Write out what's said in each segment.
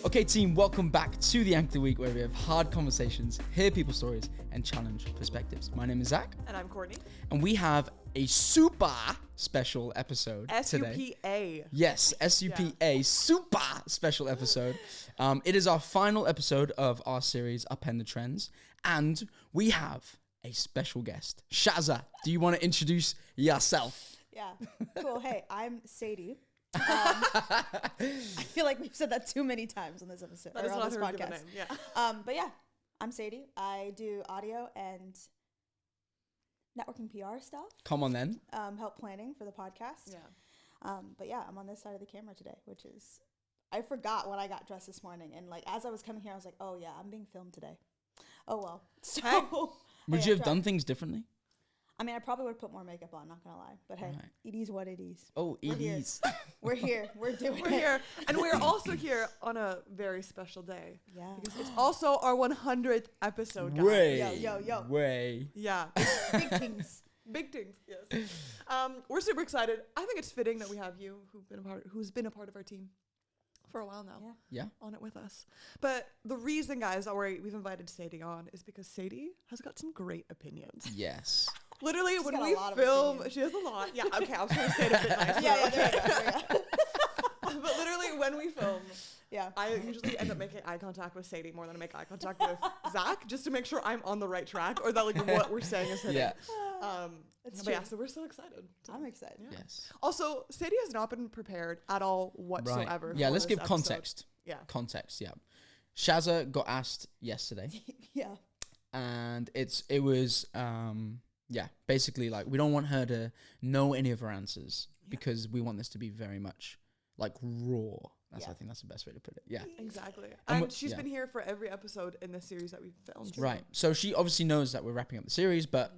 Okay, team, welcome back to the Anchor of the Week, where we have hard conversations, hear people's stories, and challenge perspectives. My name is Zach. And I'm Courtney. And we have a super special episode today. S-U-P-A. Yes, S-U-P-A, super special episode. It is our final episode of our series, UPEND the Trends. And we have a special guest. Shazza, do you want to introduce yourself? Yeah, cool. Hey, I'm Sadie. I feel like we've said that too many times on this episode That is or on not this her given podcast. name. Yeah. But yeah, I'm Sadie. I do audio and networking PR stuff. Come on then. Help planning for the podcast. Yeah. But yeah, I'm on this side of the camera today, which is I forgot when I got dressed this morning, and like as I was coming here, I was like, oh yeah, I'm being filmed today. Oh well. So Hey. Would you have done things differently? I mean, I probably would have put more makeup on, not gonna lie. But hey, Right. it is what it is. Oh, We're it here. is. We're here. We're doing We're it. here. And we're also here on a very special day. Yeah. Because it's also our 100th episode, guys. Way. Yo. Way. Yeah. Big things. Big things, yes. We're super excited. I think it's fitting that we have you who's been a part of our team for a while now. Yeah. Yeah. On it with us. But the reason, guys, that we've invited Sadie on is because Sadie has got some great opinions. Yes. Literally, She's when got a we lot of film, opinions. she has a lot. Yeah, okay, I was trying to say it a bit nicer. Yeah, there you go. But literally, when we film, Yeah. I usually end up making eye contact with Sadie more than I make eye contact with Zach, just to make sure I'm on the right track or that like what we're saying is hitting. Yeah. That's But yeah, true. so we're so excited. I'm excited. Yeah. Yes. Also, Sadie has not been prepared at all whatsoever. Yeah, for let's this give episode. context. Yeah. Context, yeah. Shazza got asked yesterday, Yeah. and it was basically like we don't want her to know any of her answers because we want this to be very much like raw. I think that's the best way to put it. Yeah. Exactly. And And she's yeah. been here for every episode in this series that we've filmed. Right. So she obviously knows that we're wrapping up the series, but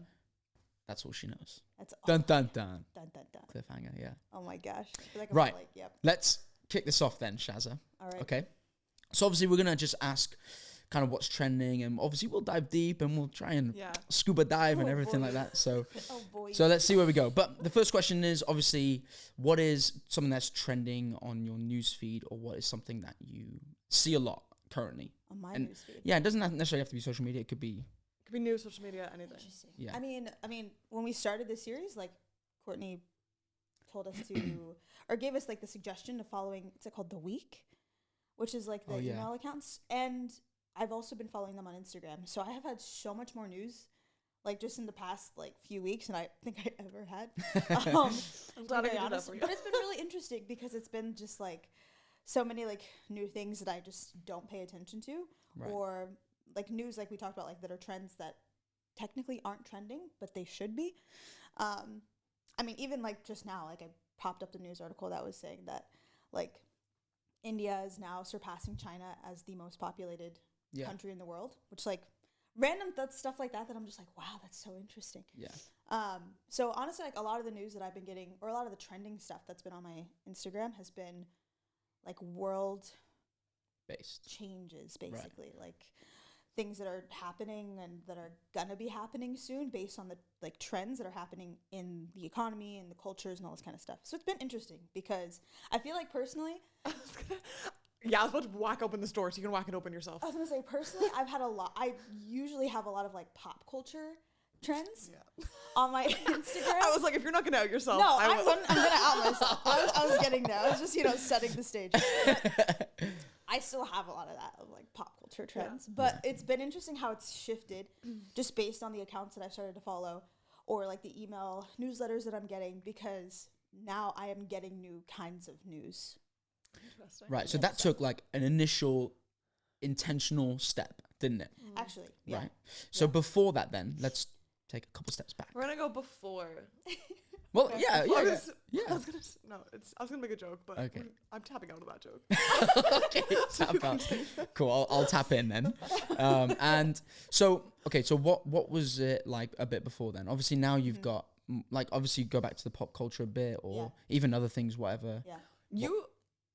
that's all she knows. That's Dun dun dun. dun dun dun. Cliffhanger, yeah. Oh my gosh. I feel like I'm Right. Like, yep. Let's kick this off then, Shazza. All right. Okay. So obviously we're gonna just ask kind of what's trending, and obviously we'll dive deep and we'll try and Yeah. scuba dive and Oh, everything boy. like that. So Oh boy. so let's see where we go. But the first question is obviously what is something that's trending on your news feed, or what is something that you see a lot currently? on my and- newsfeed. Yeah, it doesn't necessarily have to be social media. It could be Could be news, social media, anything. Interesting. Yeah. I mean, when we started this series, like Courtney told us to, or gave us like the suggestion of following. It's called The Week, which is like the Oh, yeah. email accounts, and I've also been following them on Instagram. So I have had so much more news, like just in the past like few weeks, than I think I ever had. I'm glad I to be did that honest. for you. But it's been really interesting because it's been just like so many like new things that I just don't pay attention to, Right. or like news like we talked about, like that are trends that technically aren't trending but they should be. I mean, even like just now, like I popped up the news article that was saying that like India is now surpassing China as the most populated yeah. country in the world, which like random stuff like that I'm just like, wow, that's so interesting. Yeah. So honestly, like a lot of the news that I've been getting, or a lot of the trending stuff that's been on my Instagram, has been like world Based. changes, basically, like things that are happening and that are gonna be happening soon, based on the like trends that are happening in the economy and the cultures and all this kind of stuff. So it's been interesting because I feel like personally, Yeah, I was about to whack open this door, so you can whack it open yourself. I was gonna say personally, I've had a lot. I usually have a lot of like pop culture trends Yeah. on my Instagram. I was like, if you're not gonna out yourself, No, I I'm will. gonna out myself. I was getting there. I was just, setting the stage. But I still have a lot of that, of like pop culture trends. But it's been interesting how it's shifted just based on the accounts that I've started to follow, or like the email newsletters that I'm getting, because now I am getting new kinds of news. Interesting. Right. So Yeah, that took like an initial intentional step, didn't it? Actually, yeah. Right. So Yeah. before that then, let's take a couple steps back. We're gonna go before. Well, Okay. yeah, I yeah. was, I Yeah. was gonna I was gonna make a joke, but Okay. I'm tapping out of that joke. Okay, tap out. Cool. I'll tap in then. And so, okay. So what was it like a bit before then? Obviously now you've got like obviously go back to the pop culture a bit, or even other things, whatever. Yeah, You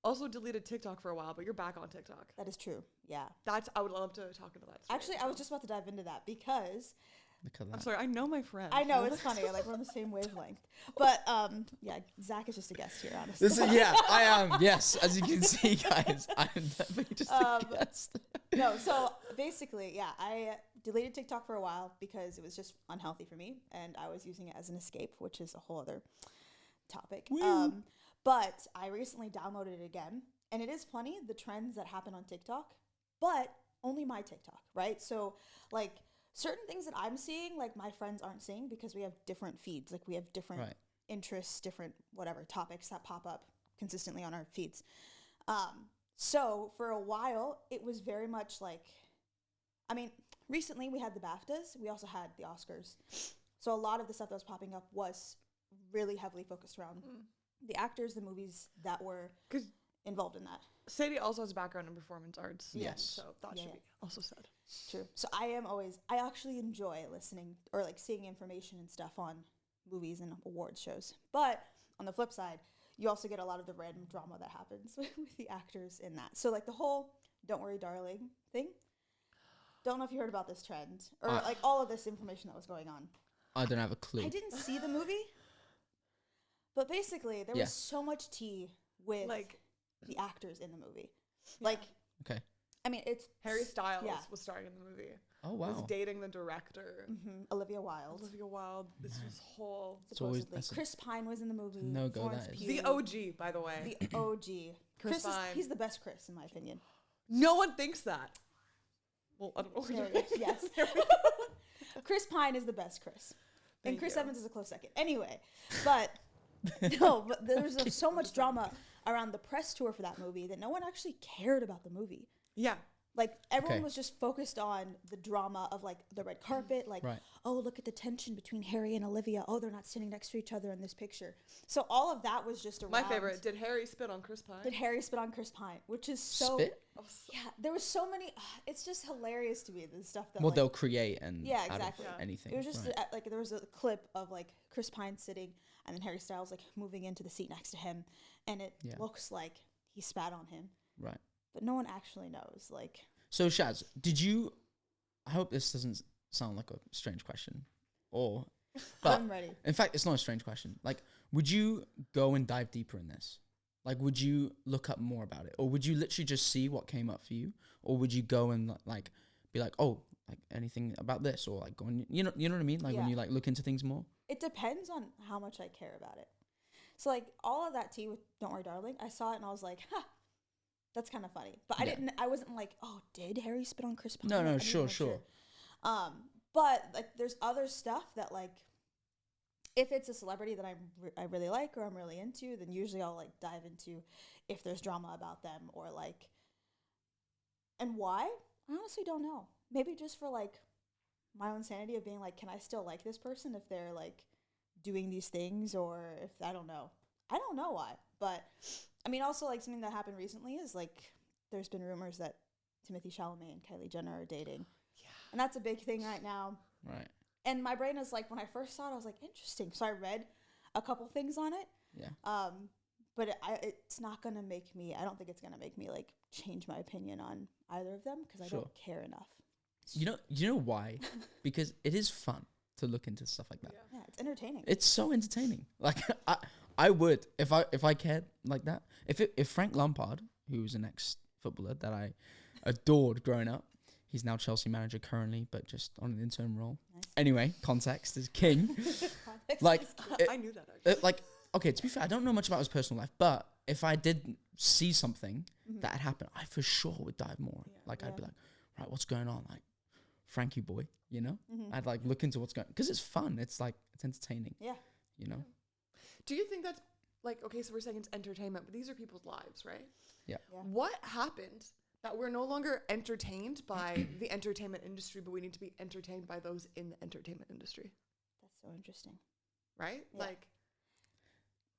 also deleted TikTok for a while, but you're back on TikTok. that is true. Yeah. I would love to talk into that. Actually, I was just about to dive into that because Look at that. I'm sorry, I know my friend. I know, it's funny. Like, we're on the same wavelength. But, yeah, Zach is just a guest here, honestly. I am. Yes, as you can see, guys, I'm definitely just a guest. No, so basically, yeah, I deleted TikTok for a while because it was just unhealthy for me, and I was using it as an escape, which is a whole other topic. But I recently downloaded it again, and it is funny, the trends that happen on TikTok, but only my TikTok, right? So, like, certain things that I'm seeing, like, my friends aren't seeing because we have different feeds. Like, we have different interests, different whatever topics that pop up consistently on our feeds. So for a while, it was very much like, I mean, recently we had the BAFTAs. We also had the Oscars. So a lot of the stuff that was popping up was really heavily focused around the actors, the movies that were involved in that. Sadie also has a background in performance arts. Yes. So that should be also said. True. So I actually enjoy listening or like seeing information and stuff on movies and awards shows. But on the flip side, you also get a lot of the random drama that happens with the actors in that. So like the whole "Don't Worry, Darling" thing. Don't know if you heard about this trend or like all of this information that was going on. I don't have a clue. I didn't see the movie, but basically there was so much tea with like the actors in the movie. Like, okay. I mean, it's Harry Styles was starring in the movie. Oh wow. Was dating the director. Olivia Wilde. This was whole. Supposedly, Chris Pine was in the movie. No go. Florence That is Pugh. The OG, by the way. The OG. Chris Pine. he's the best Chris in my opinion. No one thinks that. Well, I don't know. Yes. Chris Pine is the best Chris. And Chris Evans is a close second. Anyway, but there's so much drama around the press tour for that movie that no one actually cared about the movie. Yeah. Like, everyone was just focused on the drama of, like, the red carpet. Like, oh, look at the tension between Harry and Olivia. Oh, they're not sitting next to each other in this picture. So all of that was just around. My favorite, did Harry spit on Chris Pine? Did Harry spit on Chris Pine? Which is so... Spit? Yeah, there was so many... it's just hilarious to me, the stuff that, they'll create and out of anything. It was just, like, there was a clip of, like, Chris Pine sitting and then Harry Styles, like, moving into the seat next to him. And it looks like he spat on him. Right. But no one actually knows, like... So, Shaz, I hope this doesn't sound like a strange question, but I'm ready. In fact, it's not a strange question. Like, would you go and dive deeper in this? Like, would you look up more about it? Or would you literally just see what came up for you? Or would you go and, like, be like, oh, like, anything about this? Or, like, go on, you know what I mean? Like, when you, like, look into things more? It depends on how much I care about it. So, like, all of that tea with Don't Worry, Darling, I saw it and I was like, that's kind of funny. But I wasn't like, oh, did Harry spit on Chris Pine? No, sure. But, like, there's other stuff that, like, if it's a celebrity that I really like or I'm really into, then usually I'll, like, dive into if there's drama about them or, like, and why? I honestly don't know. Maybe just for, like, my own sanity of being like, can I still like this person if they're, like, doing these things or if, I don't know. I don't know why, but... I mean, also, like, something that happened recently is, like, there's been rumors that Timothée Chalamet and Kylie Jenner are dating. Yeah. And that's a big thing right now. Right. And my brain is, like, when I first saw it, I was like, interesting. So I read a couple things on it. Yeah. But it's not going to make me, I don't think it's going to make me, like, change my opinion on either of them because I don't care enough. You know why? Because it is fun to look into stuff like that. Yeah, it's entertaining. It's so entertaining. Like, I would if I cared like that. If Frank Lampard, who was an ex-footballer that I adored growing up, he's now Chelsea manager currently, but just on an interim role. Nice. Anyway, context is king. Like, I knew that actually. Like, okay, to be fair, I don't know much about his personal life, but if I did see something that had happened, I for sure would dive more. Yeah. Like, I'd be like, right, what's going on? Like, Frankie boy, you know? I'd like look into what's going on because it's fun. It's like it's entertaining. Yeah. You know. Do you think that's like, okay, so we're saying it's entertainment, but these are people's lives, right? Yeah. What happened that we're no longer entertained by the entertainment industry, but we need to be entertained by those in the entertainment industry? That's so interesting. Right? Yeah. Like,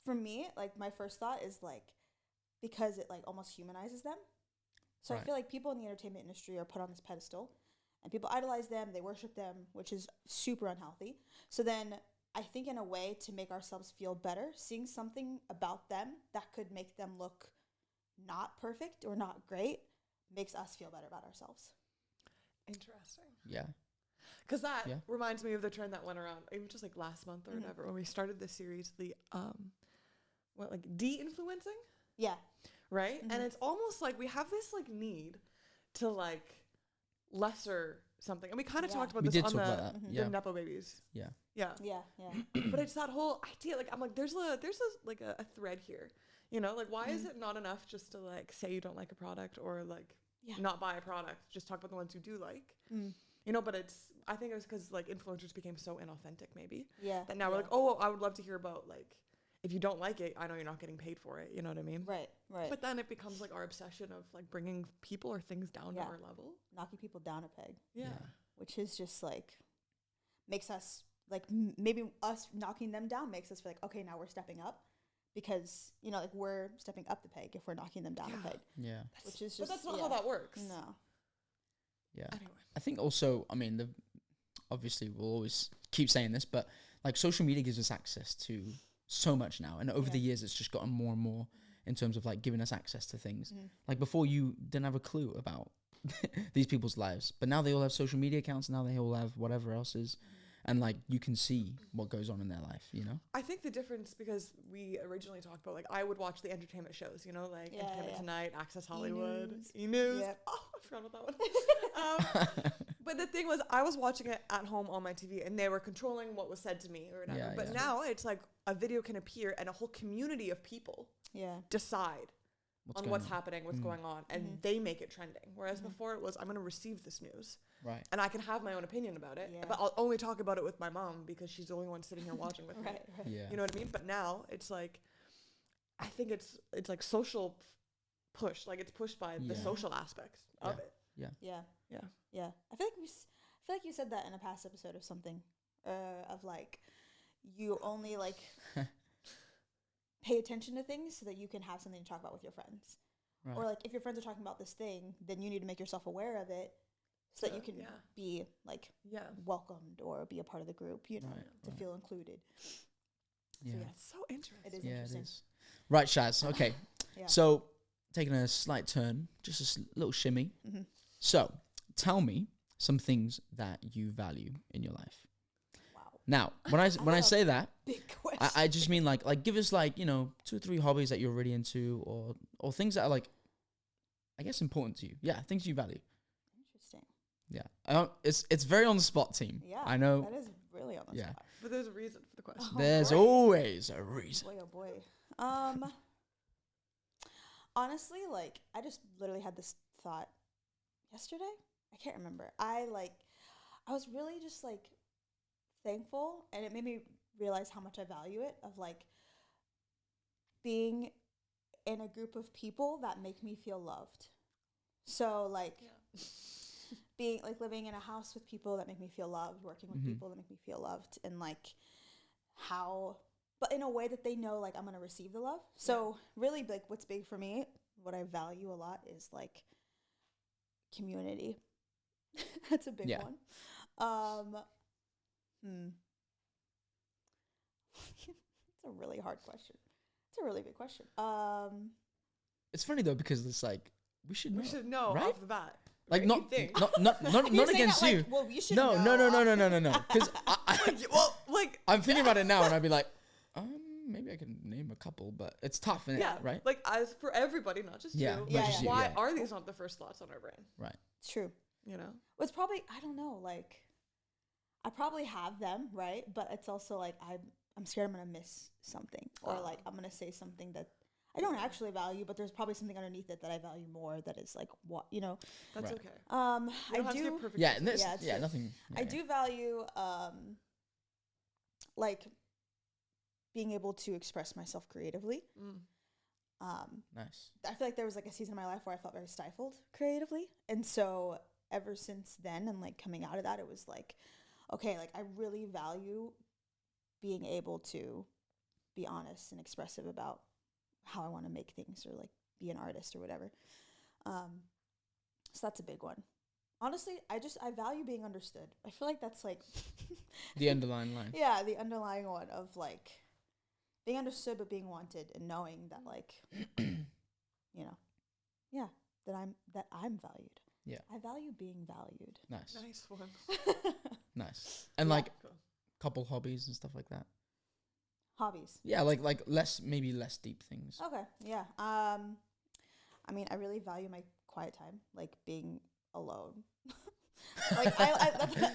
for me, like, my first thought is, like, because it, like, almost humanizes them. So I feel like people in the entertainment industry are put on this pedestal, and people idolize them, they worship them, which is super unhealthy. So then I think in a way to make ourselves feel better, seeing something about them that could make them look not perfect or not great makes us feel better about ourselves. Interesting. Yeah. Because that Yeah. reminds me of the trend that went around, even just like last month or whatever, when we started this series, the de-influencing, Yeah. right? And it's almost like we have this like need to like lesser something, and we kind of talked about We this did on talk the, about that. the Yeah. Nepo babies. Yeah. Yeah. Yeah. Yeah. But it's that whole idea, like I'm like, there's a thread here, you know, like why is it not enough just to like say you don't like a product or like not buy a product, just talk about the ones you do like, you know? But I think it was because like influencers became so inauthentic, maybe. Yeah. That now we're like, oh, I would love to hear about like, if you don't like it, I know you're not getting paid for it. You know what I mean? Right. Right. But then it becomes like our obsession of like bringing people or things down to our level. Knocking people down a peg. Yeah. Which is just like, makes us like, maybe us knocking them down makes us feel like, okay, now we're stepping up. Because, you know, like we're stepping up the peg if we're knocking them down a peg. Yeah. Which is just, but that's not how that works. No. Yeah. Anyway. I think also, I mean, obviously we'll always keep saying this, but like social media gives us access to so much now. And over the years, it's just gotten more and more in terms of like giving us access to things. Like before, you didn't have a clue about these people's lives, but now they all have social media accounts. Now they all have whatever else is. And like you can see what goes on in their life, you know? I think the difference, because we originally talked about like I would watch the entertainment shows, you know, like Entertainment Tonight, Access Hollywood, E-News. Yep. Oh, I forgot about that one. But the thing was, I was watching it at home on my TV, and they were controlling what was said to me or whatever. Yeah, but now it's like a video can appear, and a whole community of people decide on what's happening, what's going on, and they make it trending. Whereas before it was, I'm going to receive this news. Right. And I can have my own opinion about it, but I'll only talk about it with my mom because she's the only one sitting here watching with me. Right. Yeah. You know what I mean? But now it's like, I think it's like social push, like it's pushed by the social aspects of it. Yeah. I feel like you said that in a past episode of something, of like, you only like pay attention to things so that you can have something to talk about with your friends. Right. Or like if your friends are talking about this thing, then you need to make yourself aware of it so that you can be like welcomed or be a part of the group, you know, to feel included. Yeah. So, It's so interesting. It is Yeah, interesting. it is. Right, Shaz. Okay. So taking a slight turn, just a little shimmy. So tell me some things that you value in your life. Wow. Now, when I say that, Big question. I just mean like give us like, you know, 2 or 3 hobbies that you're really into, or things that are like, I guess, important to you. Yeah, things you value. Interesting. Yeah. It's very on the spot, team. Yeah. I know. That is really on the spot. But there's a reason for the question. There's always a reason. Boy, oh boy. Honestly, like, I just literally had this thought yesterday. I can't remember. I was really just like thankful, and it made me realize how much I value it, of like being in a group of people that make me feel loved. So like being like living in a house with people that make me feel loved, working with people that make me feel loved, and like but in a way that they know like I'm going to receive the love. So really like what's big for me, what I value a lot is like community. That's a big one. It's a really hard question. It's a really big question. It's funny though because it's like we should know, right? Right? Off the bat. Like right? not against you. Like, well, you should No. Because I'm thinking about it now, and I'd be like, maybe I can name a couple, but it's tough, innit? Yeah, Right? Like as for everybody, not just you. Not just you, Why are these not the first thoughts on our brain? Right. It's true. You know, it's probably, I don't know, like I probably have them, right? But it's also like I'm scared I'm gonna miss something, or like I'm gonna say something that I don't actually value, but there's probably something underneath it that I value more. That is like what, you know. That's Right. okay. I do. Yeah, and this, true. nothing. I do value like being able to express myself creatively. Nice. I feel like there was like a season of my life where I felt very stifled creatively, and so ever since then, and like coming out of that, it was like, okay, like I really value being able to be honest and expressive about how I want to make things, or like be an artist or whatever. So that's a big one. Honestly, I value being understood. I feel like that's like The underlying line. yeah, the underlying one of like being understood but being wanted, and knowing that like you know, that I'm valued. Yeah. I value being valued. Nice. Nice one. Nice. And Yeah. like couple hobbies and stuff like that. Hobbies. Yeah, like less deep things. Okay. Yeah. I mean, I really value my quiet time, like being alone. Like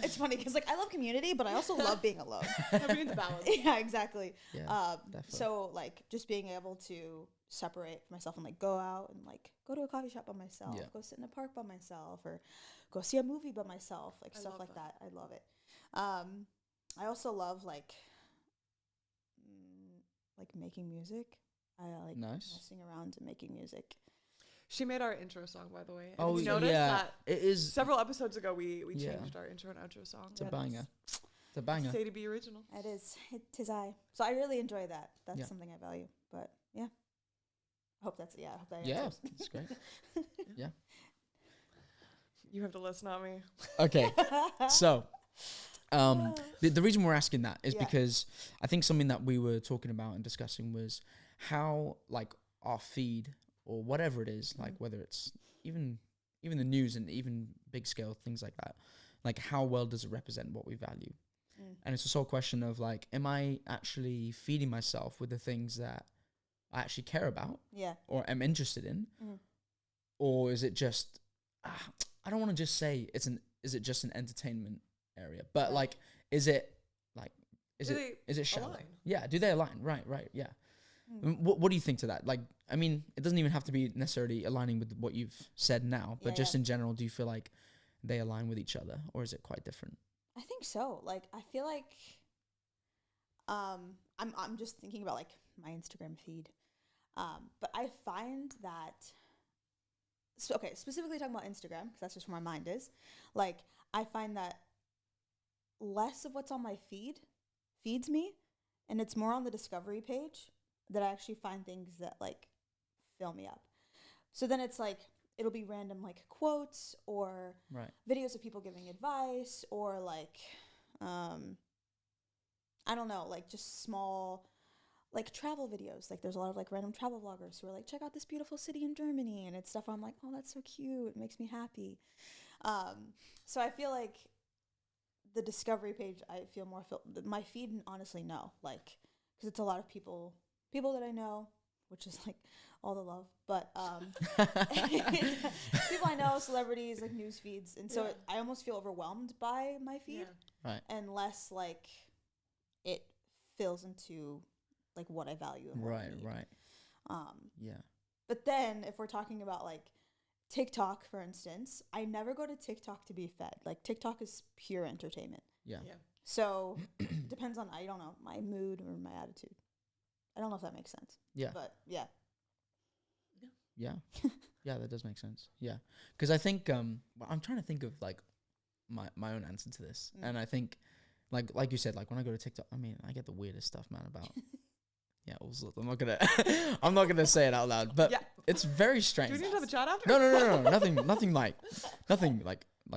it's funny because like I love community, but I also love being alone. Everything's balanced. Yeah, exactly. Yeah, definitely. So like just being able to separate myself and like go out and like go to a coffee shop by myself, go sit in a park by myself, or go see a movie by myself, like stuff like that. I love it. I also love like making music. I like messing around and making music. She made our intro song, by the way. And Oh, you noticed that it is. Several episodes ago, we changed our intro and outro song. It's a banger. It's a banger. Sadie B original. It is. Tis I. So I really enjoy that. That's something I value. But yeah. I hope that answers. Yeah, that's great. Yeah. You have the list, not me. Okay. So, the reason we're asking that is because I think something that we were talking about and discussing was how like our feed or whatever it is, like whether it's even the news and even big scale things like that, like how well does it represent what we value? And it's a sole question of like, am I actually feeding myself with the things that I actually care about or am interested in? Or is it just, I don't want to just say is it just an entertainment area, but like, is it shallow? Align? Yeah. Do they align? Right. Yeah. What do you think to that? Like, I mean, it doesn't even have to be necessarily aligning with what you've said now, but just in general, do you feel like they align with each other, or is it quite different? I think so. Like, I feel like, I'm just thinking about like my Instagram feed, but I find that, specifically talking about Instagram, because that's just where my mind is. Like, I find that less of what's on my feed feeds me, and it's more on the discovery page that I actually find things that like fill me up. So then it's like it'll be random like quotes or videos of people giving advice or like I don't know, like just small like travel videos. Like there's a lot of like random travel vloggers who are like, check out this beautiful city in Germany, and it's stuff where I'm like, oh, that's so cute, it makes me happy. So I feel like the discovery page, I feel more my feed, honestly, no, like because it's a lot of people that I know, which is like all the love, but people I know, celebrities, like news feeds, and so I almost feel overwhelmed by my feed, and less like it fills into like what I value and what I need. But then if we're talking about like TikTok, for instance, I never go to TikTok to be fed. Like TikTok is pure entertainment. So depends on, I don't know, my mood or my attitude. I don't know if that makes sense. But yeah, that does make sense. Yeah, because I think I'm trying to think of like my own answer to this, and I think like you said, like when I go to TikTok, I mean, I get the weirdest stuff, man, about also, I'm not gonna say it out loud, but it's very strange. Do we need to have a chat after? No, nothing like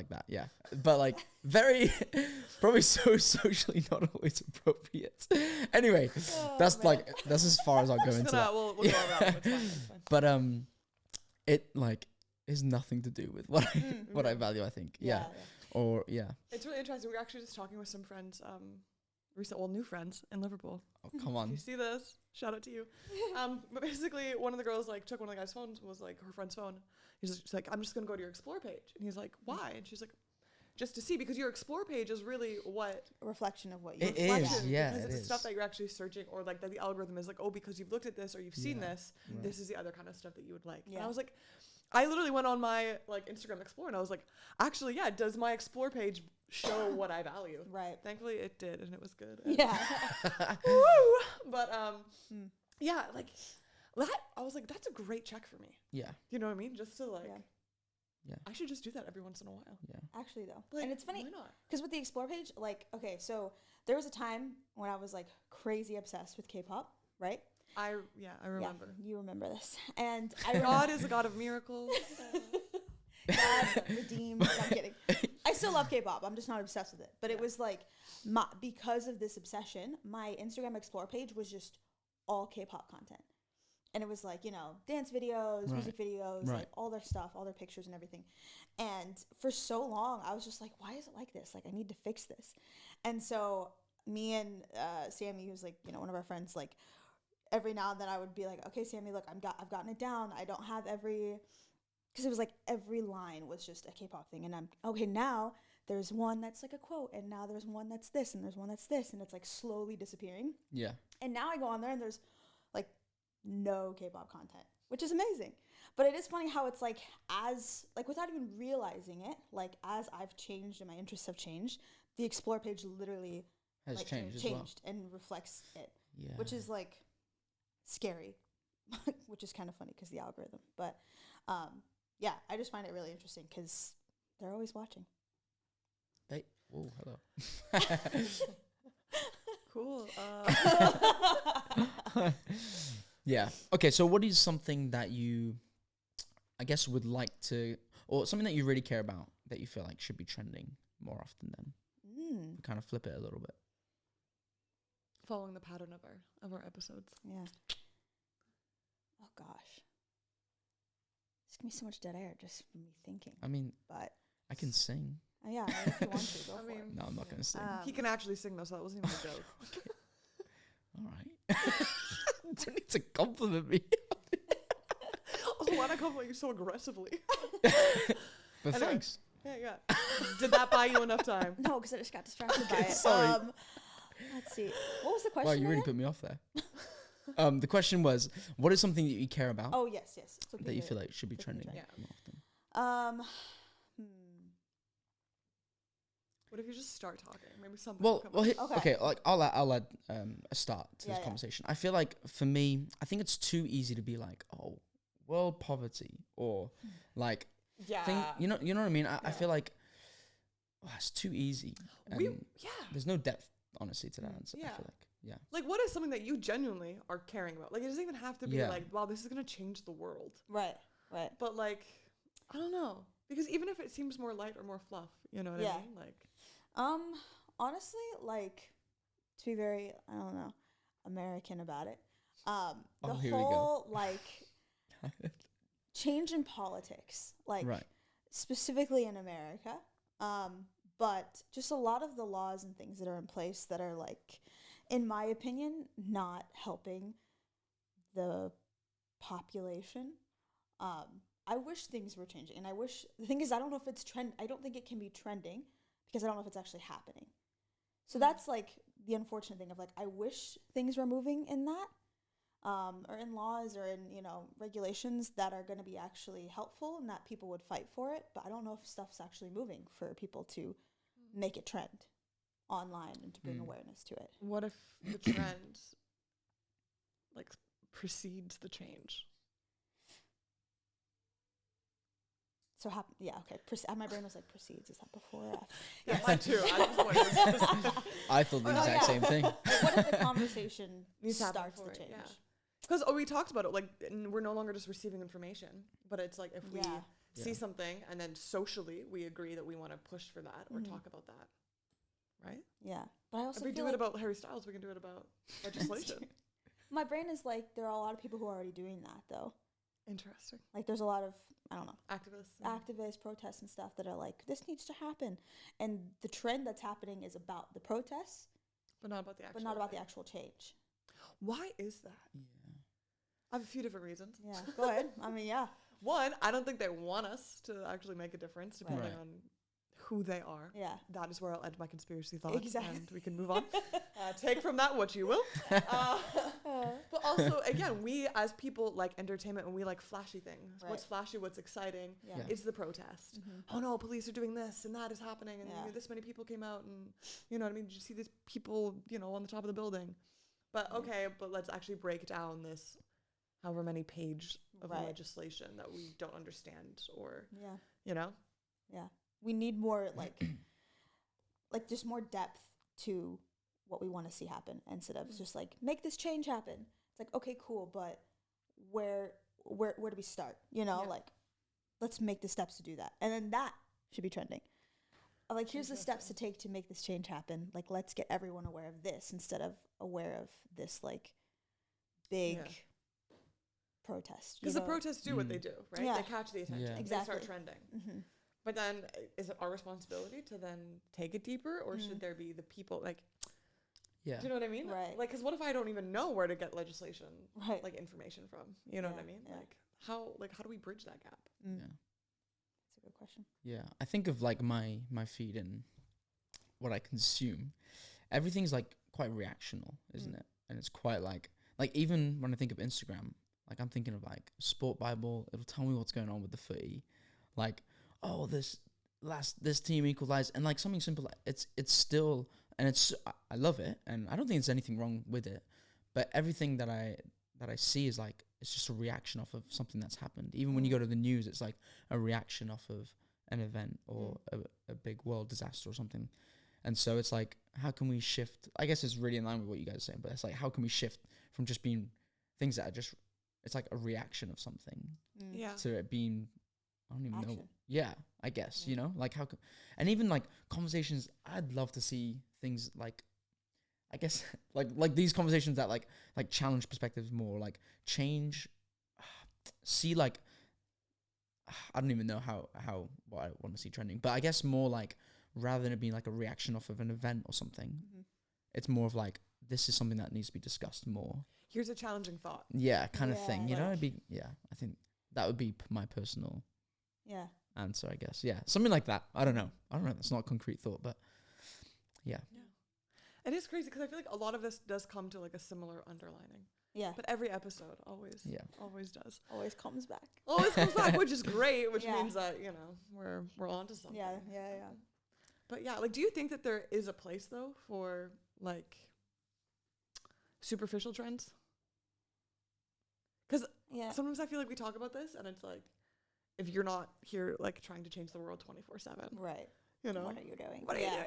that. Yeah, but like very probably so socially not always appropriate. Anyway, that's as far as I'll go into that. We'll go around. It's fine. But it like is nothing to do with what I value, I think. It's really interesting. We were actually just talking with some friends, new friends in Liverpool. Oh, come on. If you see this, shout out to you. But basically one of the girls like took one of the guy's phones, was like her friend's phone. She's like, I'm just gonna go to your explore page. And he's like, why? And she's like, just to see, because your explore page is really what a reflection of what you it is. Yeah, because it's the stuff that you're actually searching, or like that the algorithm is like, oh, because you've looked at this or you've seen this, this is the other kind of stuff that you would like. And I was like, I literally went on my like Instagram Explore and I was like, actually, does my explore page show what I value? Right. Thankfully it did, and it was good. Woo! But like that, I was like, that's a great check for me. Yeah. You know what I mean? Just to like Yeah. I should just do that every once in a while. Yeah. Actually, though. Like, and it's funny why not? because with the explore page, like, okay, so there was a time when I was like crazy obsessed with K-pop, right? I remember. Yeah, you remember this. And God is a God of miracles. God redeemed. No, I'm kidding. I still love K-pop. I'm just not obsessed with it. But it was like, because of this obsession, my Instagram Explore page was just all K-pop content. And it was like, you know, dance videos, music videos, Right. like all their stuff, all their pictures and everything. And for so long, I was just like, why is it like this? Like, I need to fix this. And so me and Sammy, who's like, you know, one of our friends, like every now and then I would be like, okay, Sammy, look, I've gotten it down. I don't have because it was like every line was just a K-pop thing. And I'm, okay, now there's one that's like a quote, and now there's one that's this, and there's one that's this, and it's like slowly disappearing. Yeah. And now I go on there and there's like no K-pop content, which is amazing. But it is funny how it's like, as like without even realizing it, like as I've changed and my interests have changed, the explore page literally Has like, changed as well. and reflects it, Yeah. which is like scary, which is kind of funny because the algorithm. But yeah, I just find it really interesting because they're always watching. Oh, hello. Cool. Yeah. Okay. So, what is something that you, I guess, would like to, or something that you really care about that you feel like should be trending more often? Then kind of flip it a little bit. Following the pattern of our episodes. Yeah. Oh gosh, it's gonna be so much dead air just from me thinking. I mean, But I can sing. yeah, I mean, if you want to, go I for mean, it. No, I'm not gonna sing. He can actually sing though, so that wasn't even a joke. All right. You need to compliment me. Oh, why not compliment you so aggressively? But Anyway. thanks. Yeah. Did that buy you enough time? No, because I just got distracted by it. sorry. Let's see. What was the question? Wow, you really again? put me off there. The question was, what is something that you care about Oh yes. that you feel like should be trending Yeah. more often? What if you just start talking? Maybe something. Well, will come up. Okay. okay. Like I'll add a start to Yeah, this yeah. conversation. I feel like for me, I think it's too easy to be like, oh, world poverty or like Yeah. you know what I mean. I Yeah. feel like it's too easy. And Yeah. there's no depth, honestly, to that answer. I Yeah. feel like Like, what is something that you genuinely are caring about? Like, it doesn't even have to be Yeah. like, wow, this is gonna change the world. Right. But like, I don't know, because even if it seems more light or more fluff, you know what Yeah. I mean? Like, Honestly, like, to be very, I don't know, American about it. The here we go. whole like change in politics, like right. specifically in America. But just a lot of the laws and things that are in place that are like, in my opinion, not helping the population. I wish things were changing, and the thing is, I don't know if it's I don't think it can be trending because I don't know if it's actually happening. So that's like the unfortunate thing of like, I wish things were moving in that, or in laws or in, you know, regulations that are going to be actually helpful and that people would fight for it. But I don't know if stuff's actually moving for people to make it trend online and to bring awareness to it. what if the trend like precedes the change? So my brain was like proceeds. Is that before or after? Yeah, mine too. I just wanted to I thought the exact same thing. Like, what if the conversation Needs to happen starts the before it, change? yeah. Because we talked about it, like we're no longer just receiving information, but it's like if we Yeah. see Yeah. something and then socially we agree that we want to push for that or talk about that, right? Yeah, but I also If we feel do it like about Harry Styles, we can do it about legislation. my brain is like, there are a lot of people who are already doing that though. Interesting. Like there's a lot of, I don't know, Activists. activists, protests and stuff that are like, this needs to happen. And the trend that's happening is about the protests, But not about the actual. but not about the actual change. Why is that? Yeah. I have a few different reasons. Yeah, go ahead. I mean, yeah. One, I don't think they want us to actually make a difference, depending Right. on who they are. Yeah. That is where I'll end my conspiracy thought. Exactly. And we can move on. Take from that what you will. But also, again, we as people like entertainment and we like flashy things. Right. What's flashy, what's exciting. Yeah. Yeah. It's the protest. Oh no, police are doing this and that is happening. And Yeah. this many people came out and, you know what I mean? Did you see these people, you know, on the top of the building? But okay, but let's actually break down this however many page of Right. legislation that we don't understand or, Yeah. you know? Yeah. We need more like just more depth to what we want to see happen instead of just like, make this change happen. It's like, okay, cool, but where do we start? You know, Yeah. like, let's make the steps to do that. And then that should be trending. Like, here's the steps to take to make this change happen. Like, let's get everyone aware of this instead of aware of this like big Yeah. protest. Because the protests do what they do, right? Yeah. They catch the attention. Yeah. They start trending. But then is it our responsibility to then take it deeper, or should there be the people like, Yeah. do you know what I mean? Right. Like, because what if I don't even know where to get legislation, Right. like information from? You know what I mean? Yeah. Like how do we bridge that gap? Yeah. That's a good question. Yeah. I think of like my feed and what I consume. Everything's like quite reactional, isn't it? And it's quite like even when I think of Instagram, like I'm thinking of like Sport Bible, it'll tell me what's going on with the footy. Like, oh, this team equalized, and like something simple. It's still, and I love it, and I don't think there's anything wrong with it. But everything that I see is like it's just a reaction off of something that's happened. Even when you go to the news, it's like a reaction off of an event or a big world disaster or something. And so it's like, how can we shift? I guess it's really in line with what you guys are saying, but it's like, how can we shift from just being things that are just, it's like a reaction of something to it being, I don't even know. Yeah, I guess, you know, like how can, and even like conversations, I'd love to see things like, I guess, like these conversations that like challenge perspectives more, like change, see like, I don't even know how what I want to see trending, but I guess more like, rather than it being like a reaction off of an event or something, it's more of like, this is something that needs to be discussed more. Here's a challenging thought. Yeah, kind of thing. You like, know, I think that would be my personal answer, I guess. Yeah, something like that. I don't know. That's not a concrete thought, but yeah. It is crazy because I feel like a lot of this does come to like a similar underlining. Yeah. But every episode always does. Always comes back. Always comes back, which is great, which means that, you know, we're onto something. Yeah. But yeah, like, do you think that there is a place though for like superficial trends? Because sometimes I feel like we talk about this and it's like, if you're not here like trying to change the world 24/7, right? You know, what are you doing? What are you doing?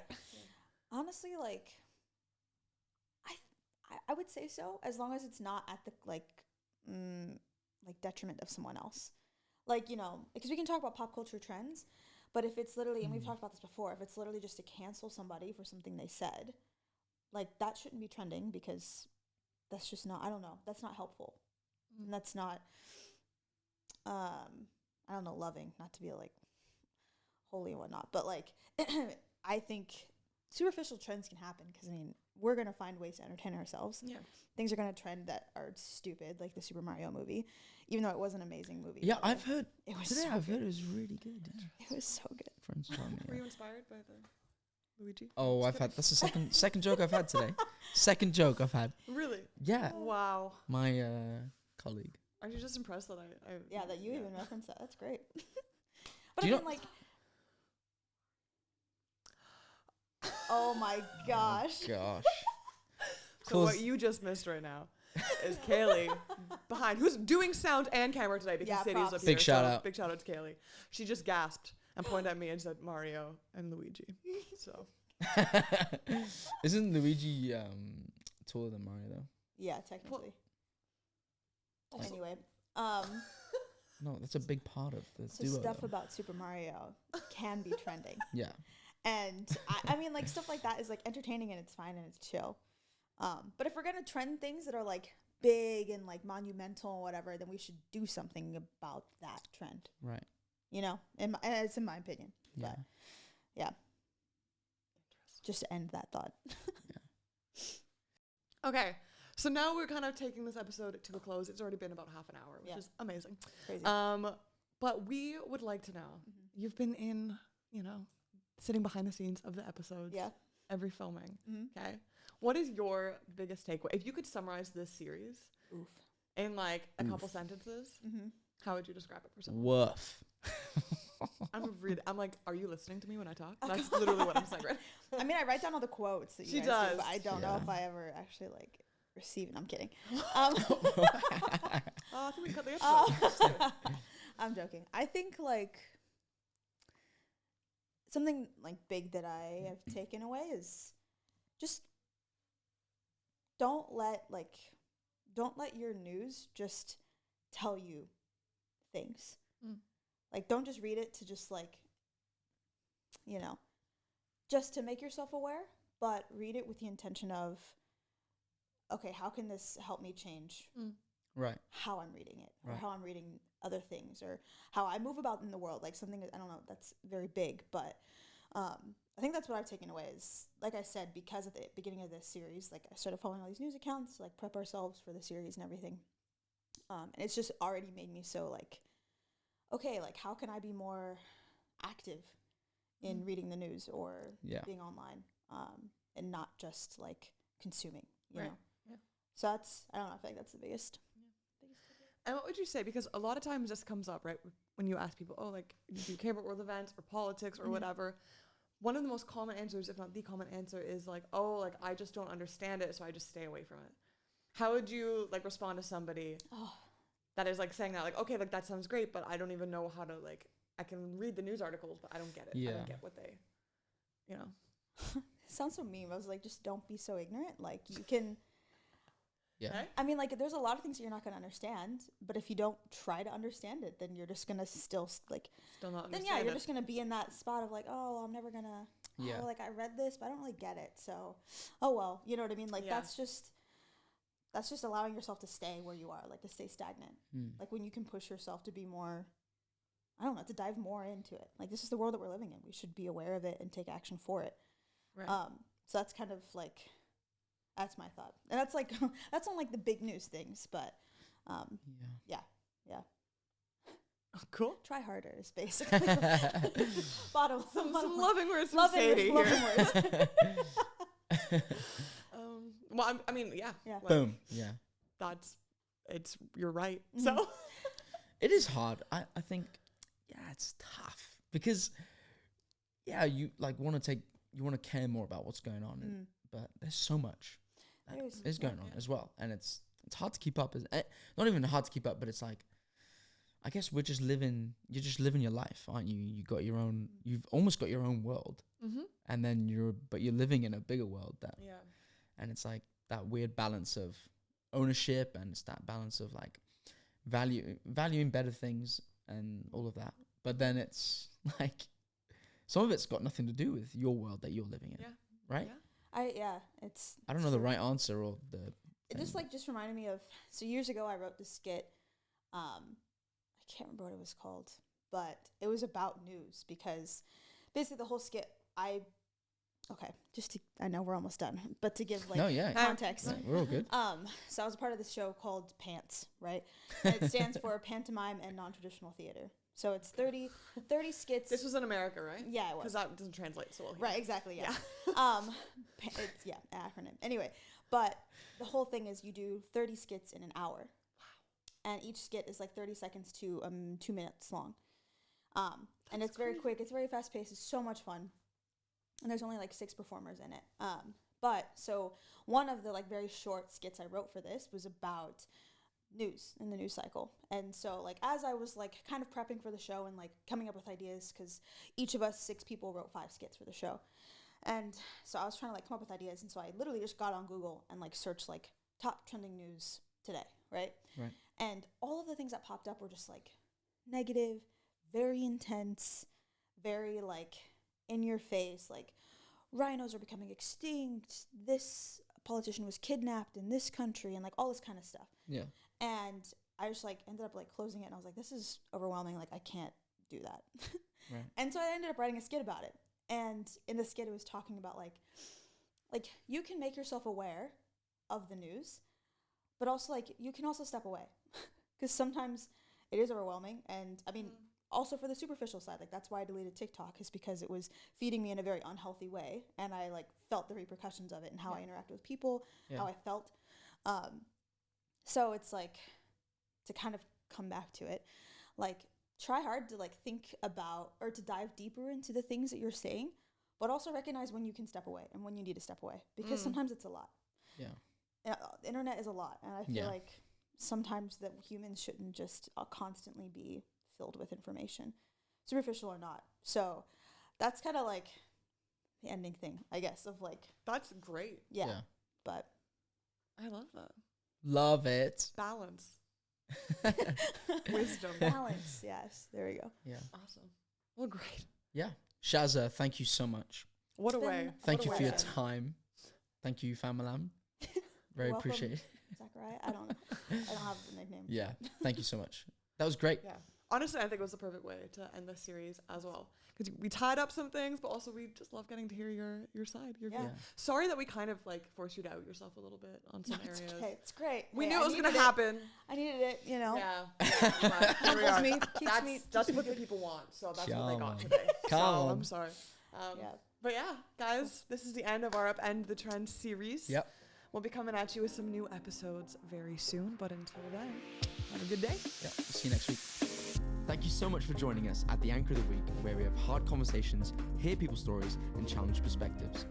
Honestly, like, I would say so, as long as it's not at the like detriment of someone else. Like, you know, because we can talk about pop culture trends, but if it's literally, and we've talked about this before, if it's literally just to cancel somebody for something they said, like, that shouldn't be trending, because that's just not, I don't know, that's not helpful. And that's not, I don't know, loving, not to be like holy and whatnot, but like, I think superficial trends can happen, because I mean, we're going to find ways to entertain ourselves. Yeah. Things are going to trend that are stupid, like the Super Mario movie, even though it was an amazing movie. Yeah, I've heard it was today. so I've heard good. it was really good. Yeah. It was so good. Friends told me. Were you inspired by the Luigi? Oh, that's the second joke I've had today. Second joke I've had. Really? Yeah. Wow. My colleague. Are you just impressed that I that you even referenced that? That's great. But Do I you mean, like, oh my gosh. Gosh. So what you just missed right now is Kaylee behind, who's doing sound and camera today because Sadie's up here. Big shout out. Big shout out to Kaylee. She just gasped and pointed at me and said Mario and Luigi. So isn't Luigi taller than Mario though? Yeah, technically. Anyway, no, that's a big part of the so duo. Stuff about Super Mario can be trending. Yeah. And I mean, like, stuff like that is like entertaining and it's fine and it's chill. But if we're gonna trend things that are like big and like monumental or whatever, then we should do something about that trend. Right. You know, and it's in my opinion. Yeah. But yeah. Just to end that thought. okay. So now we're kind of taking this episode to a close. It's already been about half an hour, which is amazing. Crazy. But we would like to know, you've been in, you know, sitting behind the scenes of the episodes. Yeah. Every filming. Okay. What is your biggest takeaway? If you could summarize this series in like a couple sentences, how would you describe it for someone? Woof. I'm like, are you listening to me when I talk? That's literally what I'm saying right now. I mean, I write down all the quotes that you guys do, but I don't know if I ever actually like receive it. I'm kidding. I think we cut the episode. I'm joking. I think like something like big that I have taken away is just don't let your news just tell you things. Like, don't just read it to just like, you know, just to make yourself aware, but read it with the intention of, okay, how can this help me change Right. how I'm reading it, or Right. how I'm reading other things, or how I move about in the world. Like something, I don't know, that's very big, but I think that's what I've taken away is, like I said, because at the beginning of this series, like I started following all these news accounts, like prep ourselves for the series and everything. And it's just already made me so like, okay, like how can I be more active in reading the news or being online, and not just like consuming, you know? Yeah. So that's, I don't know, I think that's the biggest. And what would you say? Because a lot of times this comes up, right? When you ask people, oh, like, do you care about world events or politics or whatever? One of the most common answers, if not the common answer, is like, oh, like, I just don't understand it, so I just stay away from it. How would you, like, respond to somebody that is, like, saying that, like, okay, like, that sounds great, but I don't even know how to, like, I can read the news articles, but I don't get it. I don't get what they, you know. It sounds so mean. I was like, just don't be so ignorant. Like you can... Yeah. Okay? I mean, like, there's a lot of things that you're not going to understand, but if you don't try to understand it, then you're just going to still not then understand you're it. just going to be in that spot of like, oh, I'm never going to, oh, like I read this, but I don't really get it. So, oh, well, you know what I mean? Like, that's just allowing yourself to stay where you are, like to stay stagnant. Like when you can push yourself to be more, I don't know, to dive more into it. Like this is the world that we're living in. We should be aware of it and take action for it. Right. So that's kind of like, that's my thought. And that's like, that's on like the big news things, but yeah. Oh, cool. Try harder is basically bottom. Some loving words from Sadie here. Well, I mean, yeah. Yeah. Like, Boom. Yeah. You're right. So It is hard. I think, it's tough because, you like want to care more about what's going on, but there's so much that is going on as well, and it's hard to keep up. Not even hard to keep up, but it's like, I guess you're just living your life, aren't you? You've almost got your own world, and then you're living in a bigger world and it's like that weird balance of ownership, and it's that balance of like valuing better things and all of that. But then it's like some of it's got nothing to do with your world that you're living in, right? Yeah. I don't know the right answer or the. It just reminded me of, so years ago I wrote this skit. I can't remember what it was called, but it was about news because basically the whole skit, I know we're almost done, but to give like context. Yeah, we're all good. So I was a part of this show called PANTS, right? And it stands for Pantomime and Non-Traditional Theater. So it's 30 skits. This was in America, right? Yeah, it was. Because that doesn't translate so well here. Right, exactly, yeah. It's, acronym. Anyway, but the whole thing is you do 30 skits in an hour. Wow. And each skit is like 30 seconds to 2 minutes long. And it's very quick. It's very fast-paced. It's so much fun. And there's only like 6 performers in it. But so one of the like very short skits I wrote for this was about news in the news cycle. And so like as I was like kind of prepping for the show and like coming up with ideas, because each of us 6 people wrote 5 skits for the show. And so I was trying to like come up with ideas, and so I literally just got on Google and like searched like top trending news today, right? And all of the things that popped up were just like negative, very intense, very like in your face, like rhinos are becoming extinct, this politician was kidnapped in this country, and like all this kind of stuff. Yeah. And I just like ended up like closing it, and I was like, this is overwhelming, like I can't do that. Right. And so I ended up writing a skit about it. And in the skit it was talking about like you can make yourself aware of the news, but also like you can also step away because sometimes it is overwhelming. And I mean, also for the superficial side, like that's why I deleted TikTok, is because it was feeding me in a very unhealthy way, and I like felt the repercussions of it and how I interacted with people, how I felt. So it's like, to kind of come back to it, like try hard to like think about or to dive deeper into the things that you're saying, but also recognize when you can step away and when you need to step away, because sometimes it's a lot. Yeah. The internet is a lot, and I feel like sometimes that humans shouldn't just constantly be filled with information, superficial or not. So that's kind of like the ending thing, I guess, of like. That's great. Yeah. But I love that. Love it. Balance. Wisdom. Balance. Yes. There we go. Yeah. Awesome. Well, great. Yeah. Shazza, thank you so much. What a way. Thank you for your time. Thank you, Famalam. Very appreciated. Zachariah, I don't know. don't have the nickname. Yeah. Thank you so much. That was great. Yeah. Honestly, I think it was the perfect way to end this series as well. Because we tied up some things, but also we just love getting to hear your side. Your view. Sorry that we kind of like forced you to out yourself a little bit on some areas. Okay, it's great. We knew it was going to happen. I needed it, you know. Yeah. But here we are. That's what the people want. So that's what they got today. So I'm sorry. But yeah, guys, this is the end of our Upend the Trends series. Yep. We'll be coming at you with some new episodes very soon. But until then, have a good day. Yeah. See you next week. Thank you so much for joining us at the Anchor of the Week, where we have hard conversations, hear people's stories, and challenge perspectives.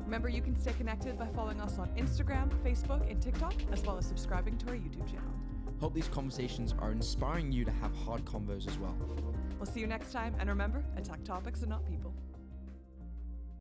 Remember, you can stay connected by following us on Instagram, Facebook, and TikTok, as well as subscribing to our YouTube channel. Hope these conversations are inspiring you to have hard convos as well. We'll see you next time, and remember, attack topics and not people.